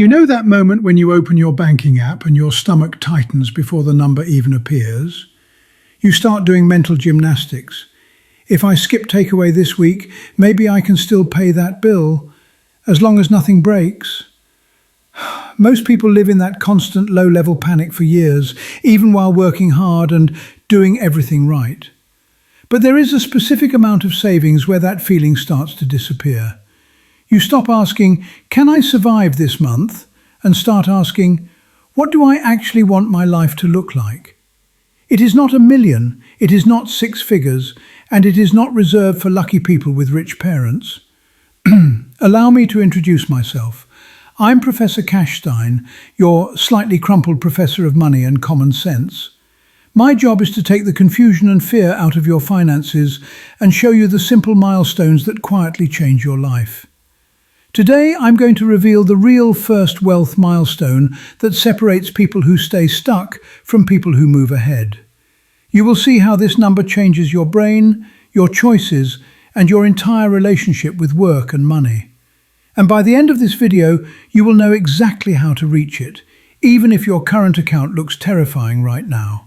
You know that moment when you open your banking app and your stomach tightens before the number even appears? You start doing mental gymnastics. If I skip takeaway this week, maybe I can still pay that bill, as long as nothing breaks. Most people live in that constant low-level panic for years, even while working hard and doing everything right. But there is a specific amount of savings where that feeling starts to disappear. You stop asking, "Can I survive this month?" and start asking, "What do I actually want my life to look like?" It is not 1 million, it is not 6 figures, and it is not reserved for lucky people with rich parents. Allow me to introduce myself. I'm Professor Cashstein, your slightly crumpled professor of money and common sense. My job is to take the confusion and fear out of your finances and show you the simple milestones that quietly change your life. Today, I'm going to reveal the real first wealth milestone that separates people who stay stuck from people who move ahead. You will see how this number changes your brain, your choices, and your entire relationship with work and money. And by the end of this video, you will know exactly how to reach it, even if your current account looks terrifying right now.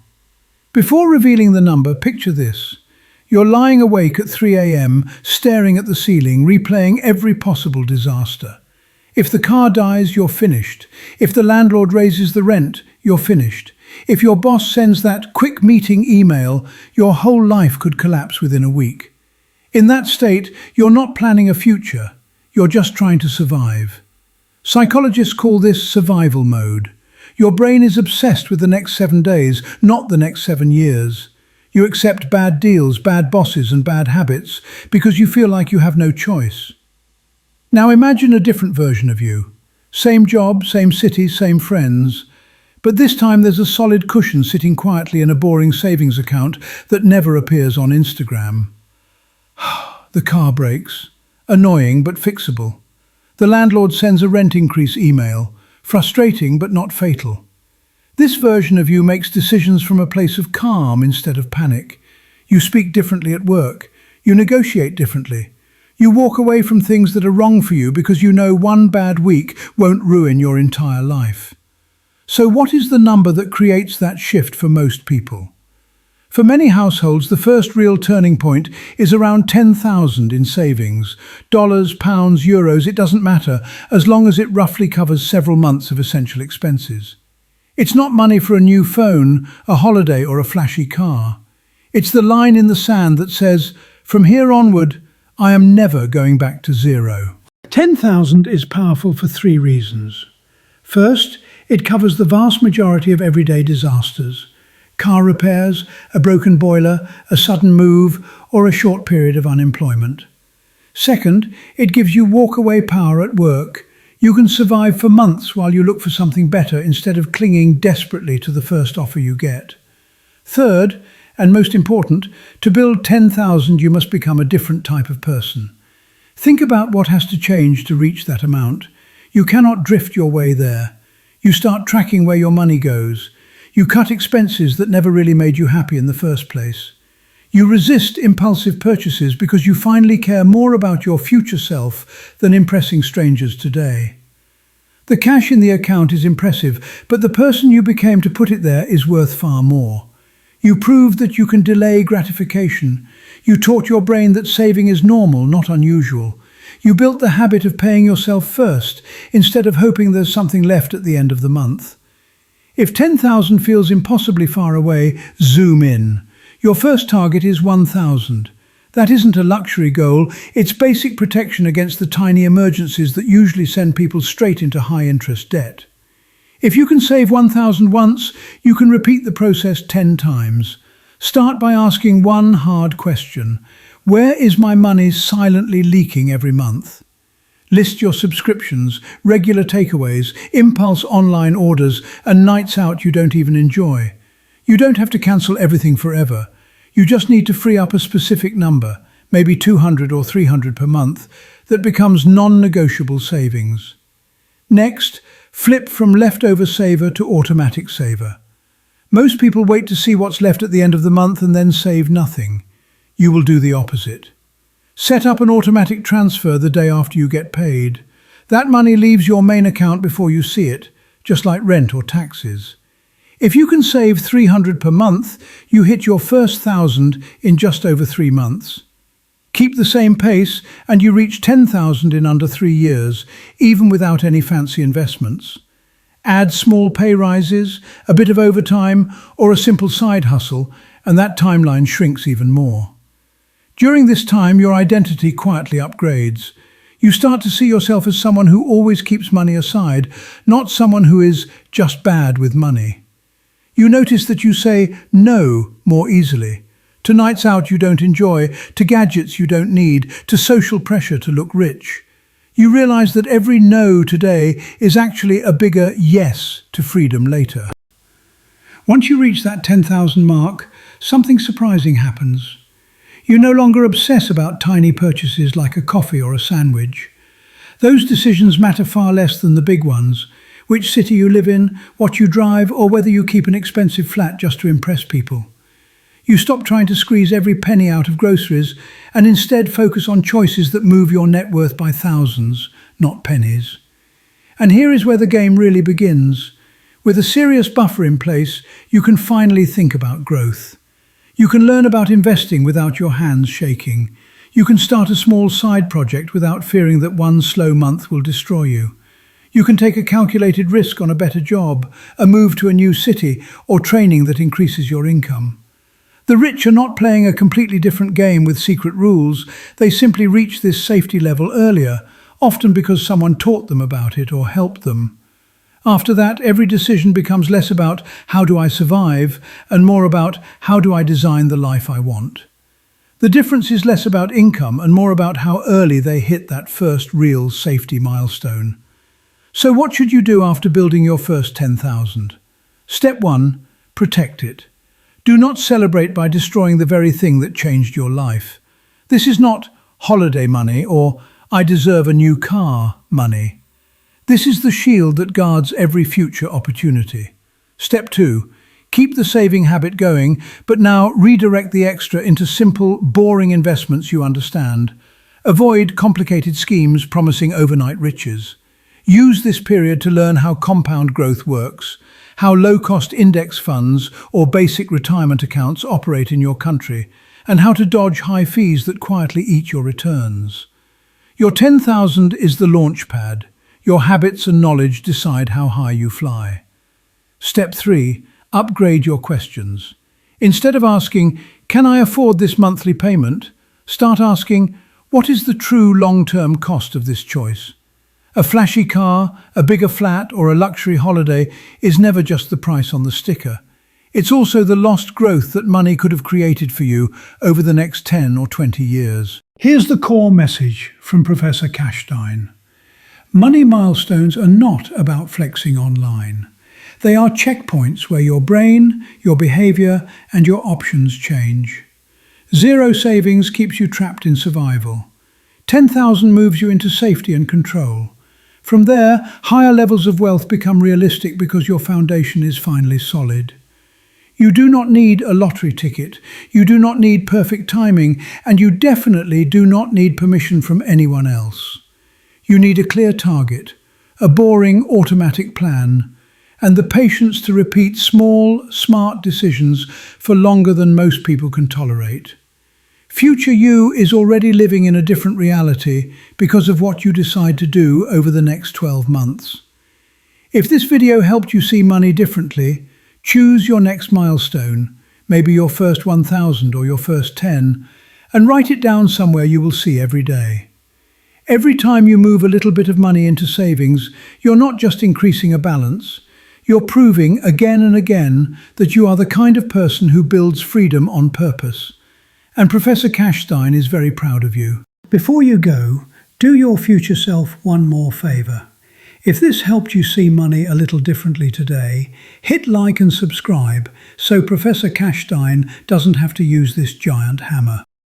Before revealing the number, picture this. You're lying awake at 3 a.m., staring at the ceiling, replaying every possible disaster. If the car dies, you're finished. If the landlord raises the rent, you're finished. If your boss sends that quick meeting email, your whole life could collapse within a week. In that state, you're not planning a future. You're just trying to survive. Psychologists call this survival mode. Your brain is obsessed with the next 7 days, not the next 7 years. You accept bad deals, bad bosses, and bad habits because you feel like you have no choice. Now imagine a different version of you. Same job, same city, same friends. But this time there's a solid cushion sitting quietly in a boring savings account that never appears on Instagram. The car breaks. Annoying but fixable. The landlord sends a rent increase email. Frustrating but not fatal. This version of you makes decisions from a place of calm instead of panic. You speak differently at work. You negotiate differently. You walk away from things that are wrong for you because you know one bad week won't ruin your entire life. So what is the number that creates that shift for most people? For many households, the first real turning point is around 10,000 in savings. Dollars, pounds, euros, it doesn't matter, as long as it roughly covers several months of essential expenses. It's not money for a new phone, a holiday, or a flashy car. It's the line in the sand that says, "From here onward, I am never going back to zero." 10,000 is powerful for 3 reasons. First, it covers the vast majority of everyday disasters. Car repairs, a broken boiler, a sudden move, or a short period of unemployment. Second, it gives you walk-away power at work. You can survive for months while you look for something better instead of clinging desperately to the first offer you get. Third, and most important, to build 10,000 you must become a different type of person. Think about what has to change to reach that amount. You cannot drift your way there. You start tracking where your money goes. You cut expenses that never really made you happy in the first place. You resist impulsive purchases because you finally care more about your future self than impressing strangers today. The cash in the account is impressive, but the person you became to put it there is worth far more. You proved that you can delay gratification. You taught your brain that saving is normal, not unusual. You built the habit of paying yourself first, instead of hoping there's something left at the end of the month. If 10,000 feels impossibly far away, zoom in. Your first target is 1,000. That isn't a luxury goal, it's basic protection against the tiny emergencies that usually send people straight into high-interest debt. If you can save 1,000 once, you can repeat the process 10 times. Start by asking one hard question. Where is my money silently leaking every month? List your subscriptions, regular takeaways, impulse online orders, and nights out you don't even enjoy. You don't have to cancel everything forever. You just need to free up a specific number, maybe 200 or 300 per month, that becomes non-negotiable savings. Next, flip from leftover saver to automatic saver. Most people wait to see what's left at the end of the month and then save nothing. You will do the opposite. Set up an automatic transfer the day after you get paid. That money leaves your main account before you see it, just like rent or taxes. If you can save 300 per month, you hit your first 1,000 in just over 3 months. Keep the same pace and you reach 10,000 in under 3 years, even without any fancy investments. Add small pay rises, a bit of overtime, or a simple side hustle, and that timeline shrinks even more. During this time, your identity quietly upgrades. You start to see yourself as someone who always keeps money aside, not someone who is just bad with money. You notice that you say no more easily. To nights out you don't enjoy, to gadgets you don't need, to social pressure to look rich. You realize that every no today is actually a bigger yes to freedom later. Once you reach that 10,000 mark, something surprising happens. You no longer obsess about tiny purchases like a coffee or a sandwich. Those decisions matter far less than the big ones. Which city you live in, what you drive, or whether you keep an expensive flat just to impress people. You stop trying to squeeze every penny out of groceries and instead focus on choices that move your net worth by thousands, not pennies. And here is where the game really begins. With a serious buffer in place, you can finally think about growth. You can learn about investing without your hands shaking. You can start a small side project without fearing that one slow month will destroy you. You can take a calculated risk on a better job, a move to a new city, or training that increases your income. The rich are not playing a completely different game with secret rules. They simply reach this safety level earlier, often because someone taught them about it or helped them. After that, every decision becomes less about how do I survive and more about how do I design the life I want. The difference is less about income and more about how early they hit that first real safety milestone. So what should you do after building your first 10,000? Step 1, protect it. Do not celebrate by destroying the very thing that changed your life. This is not holiday money or I deserve a new car money. This is the shield that guards every future opportunity. Step 2, keep the saving habit going, but now redirect the extra into simple, boring investments you understand. Avoid complicated schemes promising overnight riches. Use this period to learn how compound growth works, how low-cost index funds or basic retirement accounts operate in your country, and how to dodge high fees that quietly eat your returns. Your 10,000 is the launch pad. Your habits and knowledge decide how high you fly. Step 3, upgrade your questions. Instead of asking, "Can I afford this monthly payment?" start asking, "What is the true long-term cost of this choice?" A flashy car, a bigger flat, or a luxury holiday is never just the price on the sticker. It's also the lost growth that money could have created for you over the next 10 or 20 years. Here's the core message from Professor Cashstein. Money milestones are not about flexing online. They are checkpoints where your brain, your behavior, and your options change. Zero savings keeps you trapped in survival. 10,000 moves you into safety and control. From there, higher levels of wealth become realistic because your foundation is finally solid. You do not need a lottery ticket, you do not need perfect timing, and you definitely do not need permission from anyone else. You need a clear target, a boring automatic plan, and the patience to repeat small, smart decisions for longer than most people can tolerate. Future you is already living in a different reality because of what you decide to do over the next 12 months. If this video helped you see money differently, choose your next milestone, maybe your first 1,000 or your first 10, and write it down somewhere you will see every day. Every time you move a little bit of money into savings, you're not just increasing a balance, you're proving again and again that you are the kind of person who builds freedom on purpose. And Professor Cashstein is very proud of you. Before you go, do your future self one more favour. If this helped you see money a little differently today, hit like and subscribe so Professor Cashstein doesn't have to use this giant hammer.